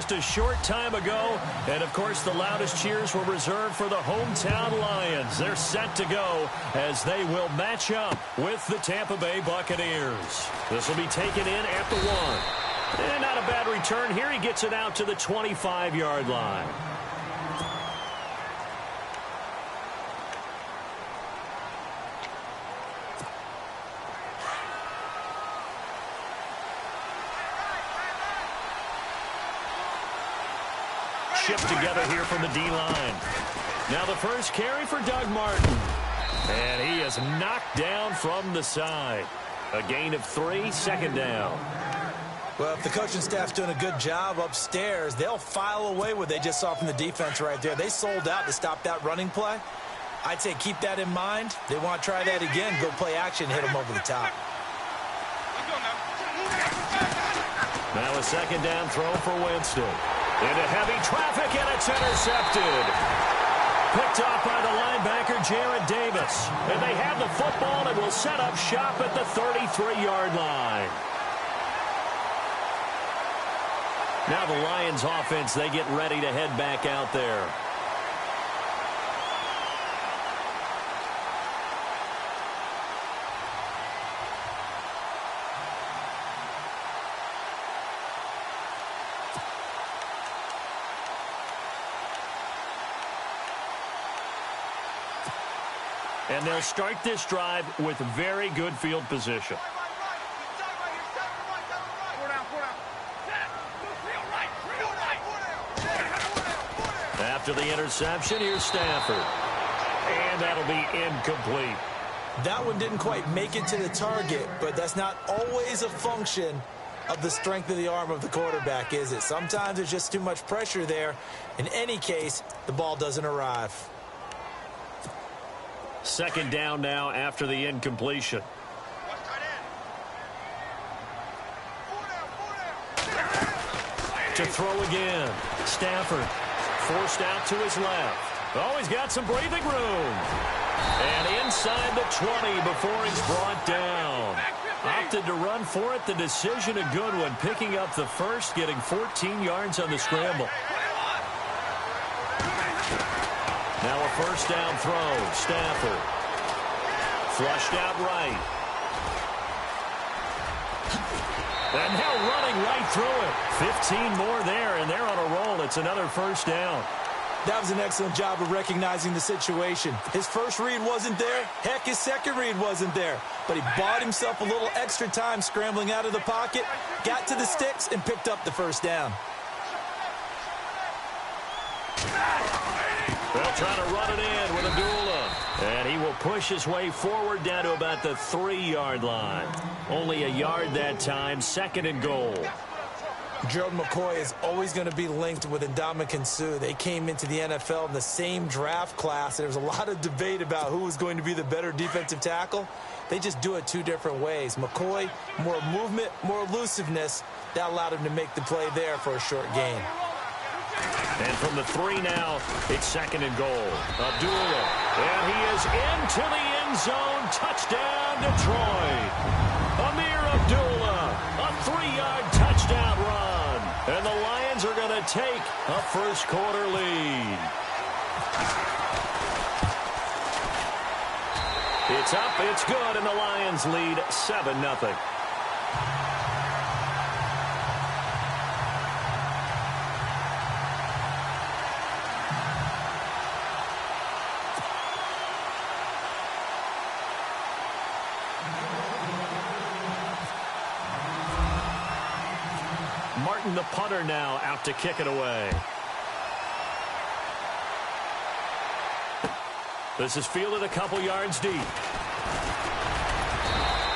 just a short time ago. And, of course, the loudest cheers were reserved for the hometown Lions. They're set to go as they will match up with the Tampa Bay Buccaneers. This will be taken in at the 1. And not a bad return here. He gets it out to the 25-yard line. Shift together here from the D-line. Now the first carry for Doug Martin. And he is knocked down from the side. A gain of 3, second down. Well, if the coaching staff's doing a good job upstairs, they'll file away what they just saw from the defense right there. They sold out to stop that running play. I'd say keep that in mind. They want to try that again, go play action, hit them over the top. Now a second down throw for Winston. Into heavy traffic, and it's intercepted. Picked off by the linebacker, Jarrad Davis. And they have the football and will set up shop at the 33-yard line. Now the Lions offense, they get ready to head back out there. And they'll start this drive with very good field position. After the interception, here's Stafford. And that'll be incomplete. That one didn't quite make it to the target, but that's not always a function of the strength of the arm of the quarterback, is it? Sometimes there's just too much pressure there. In any case, the ball doesn't arrive. Second down now after the incompletion. To throw again. Stafford forced out to his left. Oh, he's got some breathing room. And inside the 20 before he's brought down. Opted to run for it. The decision a good one. Picking up the first, getting 14 yards on the scramble. Now a first down throw. Stafford. Flushed out right. And now running right through it. 15 more there, and they're on a roll. It's another first down. That was an excellent job of recognizing the situation. His first read wasn't there. Heck, his second read wasn't there. But he bought himself a little extra time scrambling out of the pocket, got to the sticks, and picked up the first down. They'll try to run it in with Abdullah. And he will push his way forward down to about the 3-yard line. Only a yard that time, second and goal. Gerald McCoy is always going to be linked with Ndamukong Suh. They came into the NFL in the same draft class. There was a lot of debate about who was going to be the better defensive tackle. They just do it two different ways. McCoy, more movement, more elusiveness. That allowed him to make the play there for a short gain. And from the 3 now, it's second and goal. Abdullah. And he is into the end zone. Touchdown, Detroit. Amir Abdullah. A 3-yard touchdown run. And the Lions are going to take a first quarter lead. It's up, it's good, and the Lions lead 7-0. Martin, the punter, now out to kick it away. This is fielded a couple yards deep.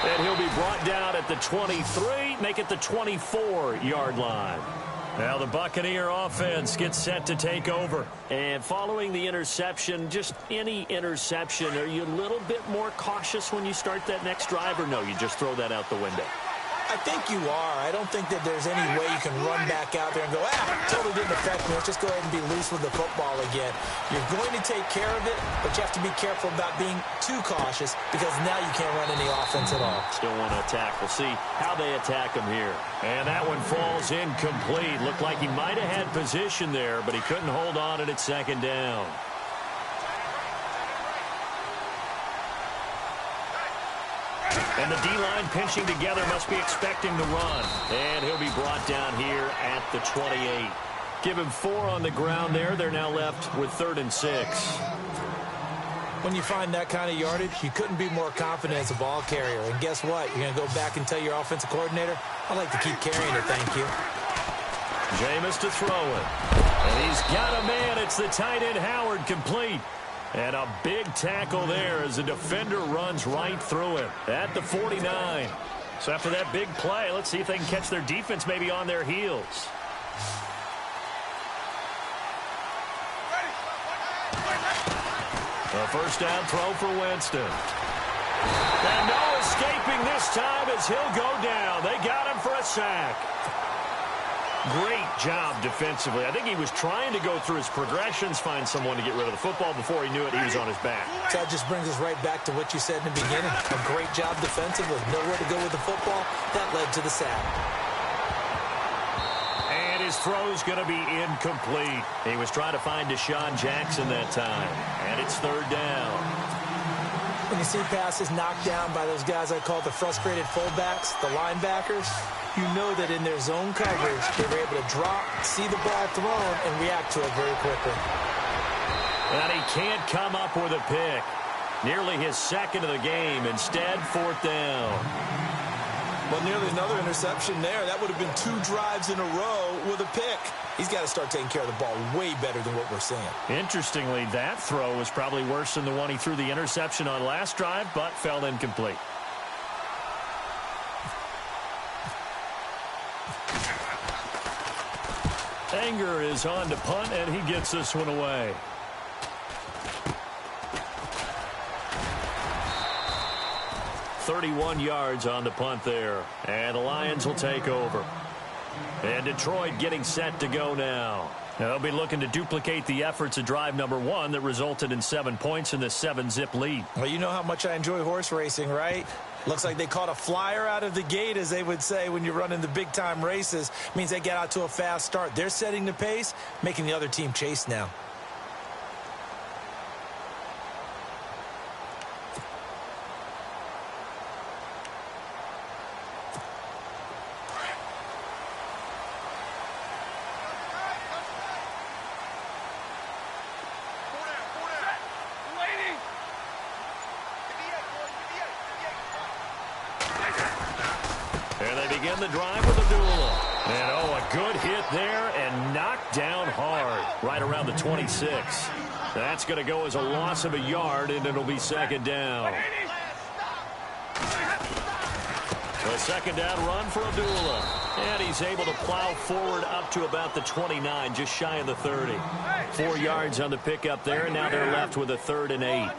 And he'll be brought down at the 23, make it the 24-yard line. Now the Buccaneer offense gets set to take over. And following the interception, just any interception, are you a little bit more cautious when you start that next drive, or no, you just throw that out the window? I think you are. I don't think that there's any way you can run back out there and go, totally didn't affect me. Let's just go ahead and be loose with the football again. You're going to take care of it, but you have to be careful about being too cautious because now you can't run any offense at all. Still want to attack. We'll see how they attack him here. And that one falls incomplete. Looked like he might have had position there, but he couldn't hold on at second down. And the D-line pinching together, must be expecting the run. And he'll be brought down here at the 28. Give him 4 on the ground there. They're now left with 3rd and 6. When you find that kind of yardage, you couldn't be more confident as a ball carrier. And guess what? You're going to go back and tell your offensive coordinator, I'd like to keep carrying it, thank you. Jameis to throw it. And he's got a man. It's the tight end Howard, complete. And a big tackle there as the defender runs right through it at the 49. So after that big play, let's see if they can catch their defense maybe on their heels. A first down throw for Winston. And no escaping this time as he'll go down. They got him for a sack. Great job defensively. I think he was trying to go through his progressions, find someone to get rid of the football. Before he knew it, he was on his back. So that just brings us right back to what you said in the beginning. A great job defensively. Nowhere to go with the football. That led to the sack. And his throw's going to be incomplete. He was trying to find Deshaun Jackson that time. And it's 3rd down. When you see passes knocked down by those guys I call the frustrated fullbacks, the linebackers, you know that in their zone coverage, they were able to drop, see the ball thrown, and react to it very quickly. And he can't come up with a pick. Nearly his 2nd of the game. Instead, 4th down. Well, nearly another interception there. That would have been 2 drives in a row with a pick. He's got to start taking care of the ball way better than what we're seeing. Interestingly, that throw was probably worse than the one he threw the interception on last drive, but fell incomplete. Anger is on to punt, and he gets this one away. "31 yards on the punt there, and the Lions will take over. And Detroit getting set to go now. They'll be looking to duplicate the efforts of drive number 1 that resulted in 7 points in the 7-zip lead. Well, you know how much I enjoy horse racing, right? Looks like they caught a flyer out of the gate, as they would say when you're running the big-time races. Means they get out to a fast start. They're setting the pace, making the other team chase now. Begin the drive with Abdullah. And, a good hit there and knocked down hard right around the 26. That's going to go as a loss of a yard, and it'll be 2nd down. A 2nd down run for Abdullah. And he's able to plow forward up to about the 29, just shy of the 30. 4 yards on the pickup there, and now they're left with a 3rd and 8.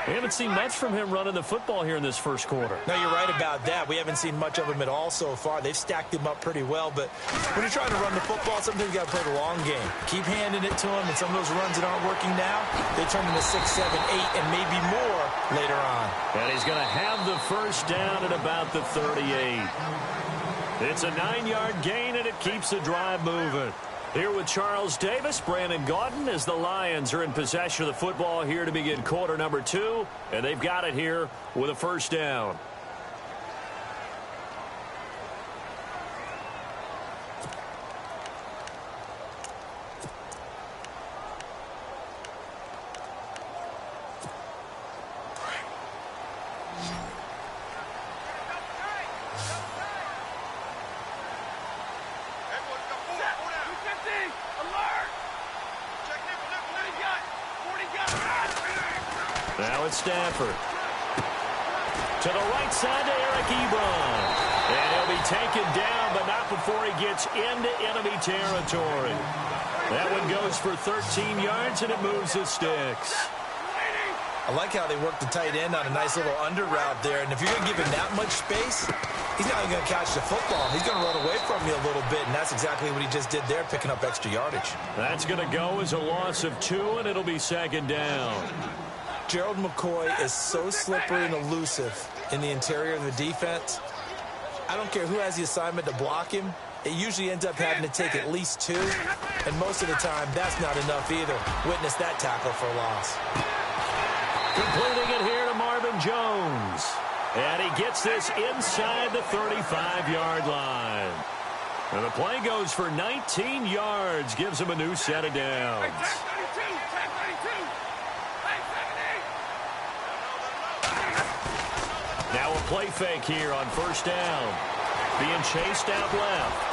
We haven't seen much from him running the football here in this first quarter. No, you're right about that. We haven't seen much of him at all so far. They've stacked him up pretty well, but when you're trying to run the football, sometimes you got to play the long game. Keep handing it to him, and some of those runs that aren't working now, they turn into 6, 7, 8, and maybe more later on. And he's going to have the first down at about the 38. It's a 9-yard gain, and it keeps the drive moving. Here with Charles Davis, Brandon Gaudin, as the Lions are in possession of the football here to begin quarter number 2, and they've got it here with a first down. Now it's Stafford. To the right side to Eric Ebron. And he'll be taken down, but not before he gets into enemy territory. That one goes for 13 yards, and it moves his sticks. I like how they work the tight end on a nice little under route there. And if you're going to give him that much space, He's not even going to catch the football. He's going to run away from you a little bit, and that's exactly what he just did there, picking up extra yardage. That's going to go as a loss of 2, and it'll be second down. Gerald McCoy is so slippery and elusive in the interior of the defense. I don't care who has the assignment to block him. It usually ends up having to take at least 2, and most of the time, that's not enough either. Witness that tackle for a loss. Completing it here to Marvin Jones. And he gets this inside the 35-yard line. And the play goes for 19 yards, gives him a new set of downs. Now a play fake here on first down. Being chased out left.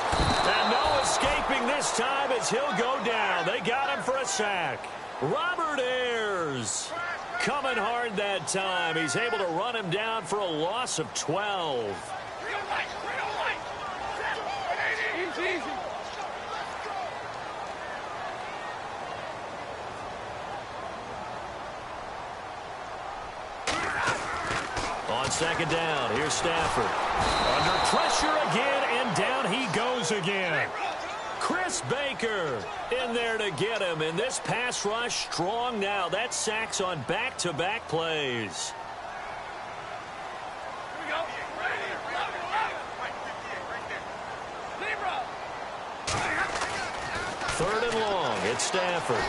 And no escaping this time as he'll go down. They got him for a sack. Robert Ayers coming hard that time. He's able to run him down for a loss of 12. On second down, here's Stafford. Under pressure again, and down he goes again. Chris Baker in there to get him, and this pass rush strong now. That's sacks on back-to-back plays. Third and long, it's Stafford.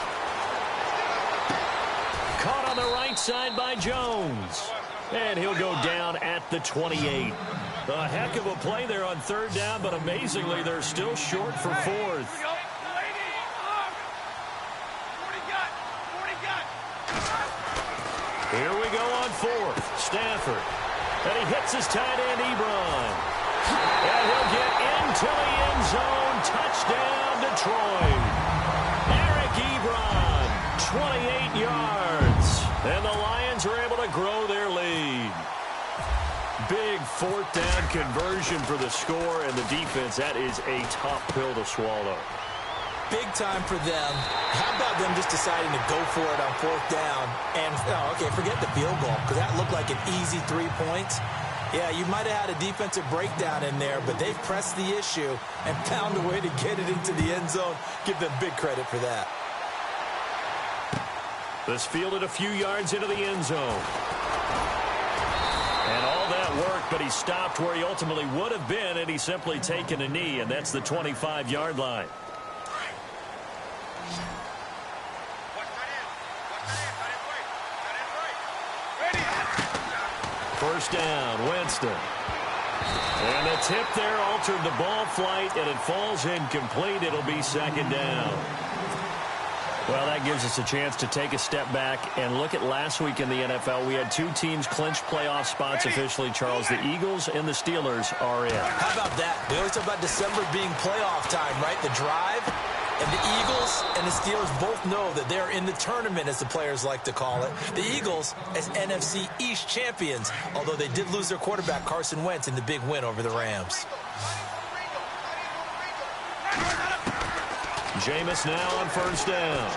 Caught on the right side by Jones. And he'll go down at the 28. A heck of a play there on third down, but amazingly, they're still short for fourth. Here we go on fourth. Stafford. And he hits his tight end, Ebron. And he'll get into the end zone. Touchdown, Detroit. Eric Ebron, 28 yards. And the Lions are able to grow their lead. Big fourth down conversion for the score, and the defense, that is a tough pill to swallow. Big time for them. How about them just deciding to go for it on fourth down? And, okay, forget the field goal, because that looked like an easy 3 points. Yeah, you might have had a defensive breakdown in there, but they've pressed the issue and found a way to get it into the end zone. Give them big credit for that. This fielded a few yards into the end zone. And all that work, but he stopped where he ultimately would have been, and he's simply taken a knee, and that's the 25-yard line. First down, Winston. And the tip there altered the ball flight, and it falls incomplete. It'll be second down. Well, that gives us a chance to take a step back and look at last week in the NFL. We had 2 teams clinch playoff spots officially, Charles. The Eagles and the Steelers are in. How about that? We always talk about December being playoff time, right? The drive. And the Eagles and the Steelers both know that they're in the tournament, as the players like to call it. The Eagles as NFC East champions, although they did lose their quarterback, Carson Wentz, in the big win over the Rams. Jameis now on first down.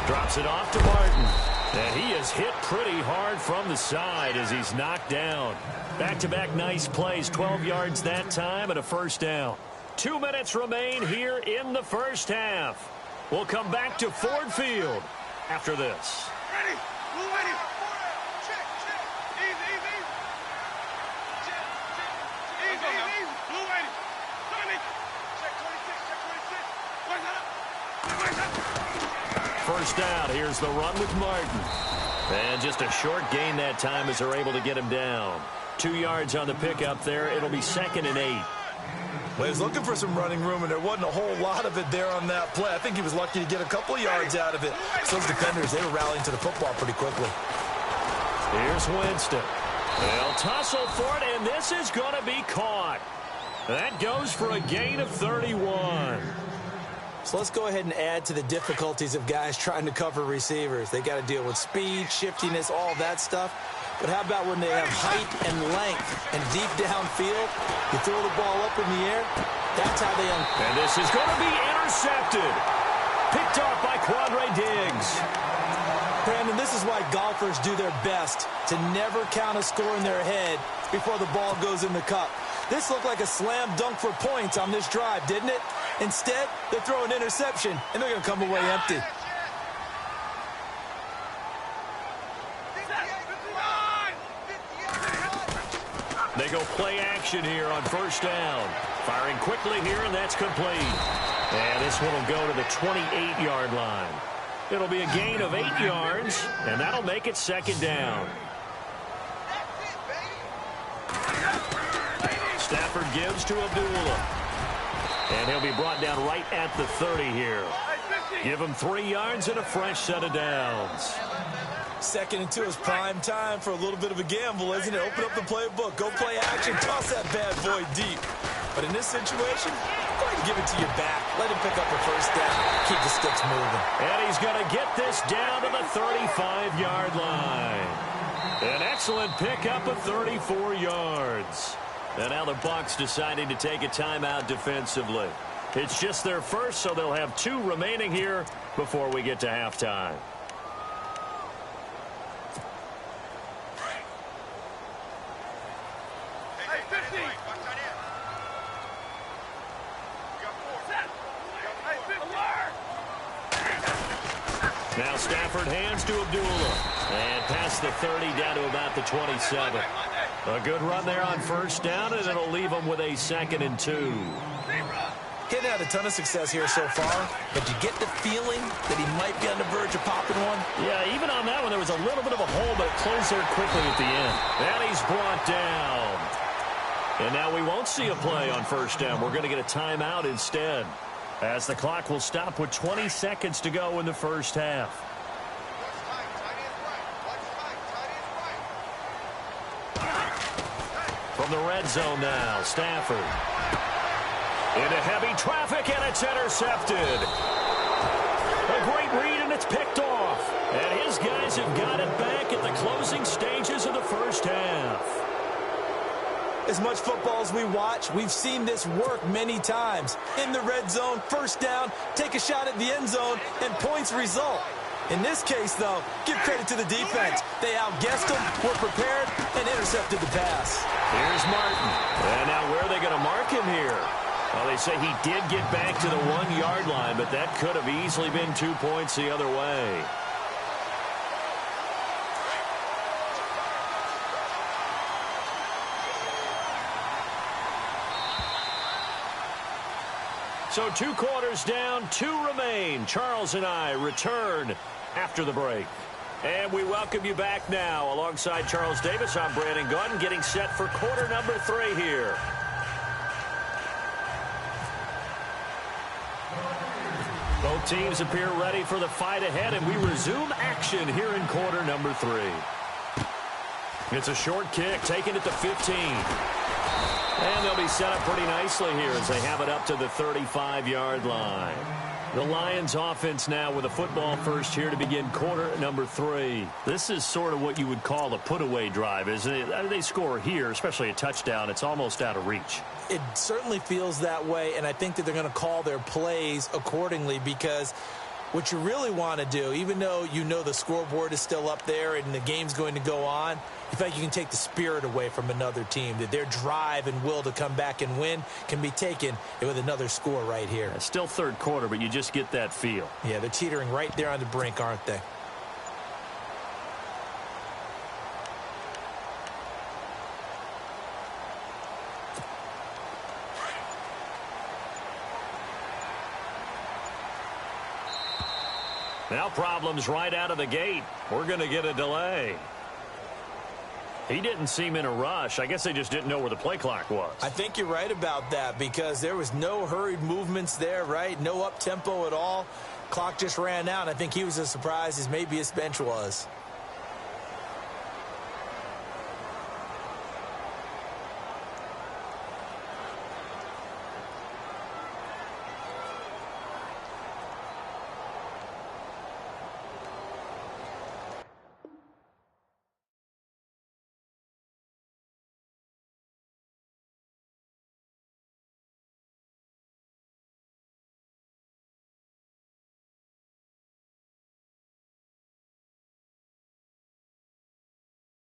Drops it off to Martin. And he is hit pretty hard from the side as he's knocked down. Back-to-back nice plays, 12 yards that time and a first down. 2 minutes remain here in the first half. We'll come back to Ford Field after this. Ready. Blue ready. Check. Easy. Check. Easy. Blue ready. Tommy. Check 26. First down. Here's the run with Martin. And just a short gain that time as they're able to get him down. 2 yards on the pickup there. It'll be 2nd and 8. Well, he was looking for some running room, and there wasn't a whole lot of it there on that play. I think he was lucky to get a couple of yards out of it. So those defenders, they were rallying to the football pretty quickly. Here's Winston. They'll tussle for it, and this is going to be caught. That goes for a gain of 31. So let's go ahead and add to the difficulties of guys trying to cover receivers. They got to deal with speed, shiftiness, all that stuff. But how about when they have height and length and deep downfield? You throw the ball up in the air, that's how they... And this is going to be intercepted. Picked off by Quandre Diggs. Brandon, this is why golfers do their best to never count a score in their head, before the ball goes in the cup. This looked like a slam dunk for points on this drive, didn't it? Instead, they throw an interception, and they're going to come away empty. They go play action here on first down. Firing quickly here, and that's complete. And this one will go to the 28-yard line. It'll be a gain of 8 yards, and that'll make it second down. Stafford gives to Abdullah. And he'll be brought down right at the 30 here. Give him 3 yards and a fresh set of downs. 2nd and 2 is prime time for a little bit of a gamble, isn't it? Open up the playbook, go play action, toss that bad boy deep. But in this situation, go ahead and give it to your back. Let him pick up a first down. Keep the sticks moving. And he's going to get this down to the 35-yard line. An excellent pickup of 34 yards. And now the Bucs deciding to take a timeout defensively. It's just their first, so they'll have 2 remaining here before we get to halftime. Now Stafford hands to Abdullah. And past the 30 down to about the 27. A good run there on first down, and it'll leave them with a 2nd and 2. He's had a ton of success here so far, but you get the feeling that he might be on the verge of popping one. Yeah, even on that one, there was a little bit of a hole, but it closed there quickly at the end. And he's brought down. And now we won't see a play on first down. We're going to get a timeout instead, as the clock will stop with 20 seconds to go in the first half. From the red zone now, Stafford. Into heavy traffic, and it's intercepted. A great read, and it's picked off. And his guys have got it back at the closing stages of the first half. As much football as we watch, we've seen this work many times. In the red zone, first down, take a shot at the end zone, and points result. In this case, though, give credit to the defense. They outguessed them, were prepared, and intercepted the pass. Here's Martin. And now where are they going to mark him here? Well, they say he did get back to the 1-yard line, but that could have easily been 2 points the other way. So 2 quarters down, 2 remain. Charles and I return after the break. And we welcome you back now. Alongside Charles Davis, I'm Brandon Gaudin, getting set for quarter number 3 here. Both teams appear ready for the fight ahead, and we resume action here in quarter number 3. It's a short kick, taken at the 15. And they'll be set up pretty nicely here as they have it up to the 35-yard line. The Lions offense now with a football first here to begin quarter number 3. This is sort of what you would call a put-away drive, isn't it? They score here, especially a touchdown. It's almost out of reach. It certainly feels that way, and I think that they're going to call their plays accordingly, because what you really want to do, even though you know the scoreboard is still up there and the game's going to go on, in fact, you can take the spirit away from another team, that their drive and will to come back and win can be taken with another score right here. It's still third quarter, but you just get that feel. Yeah, they're teetering right there on the brink, aren't they? Now problems right out of the gate. We're going to get a delay. He didn't seem in a rush. I guess they just didn't know where the play clock was. I think you're right about that, because there was no hurried movements there, right? No up-tempo at all. Clock just ran out, and I think he was as surprised as maybe his bench was.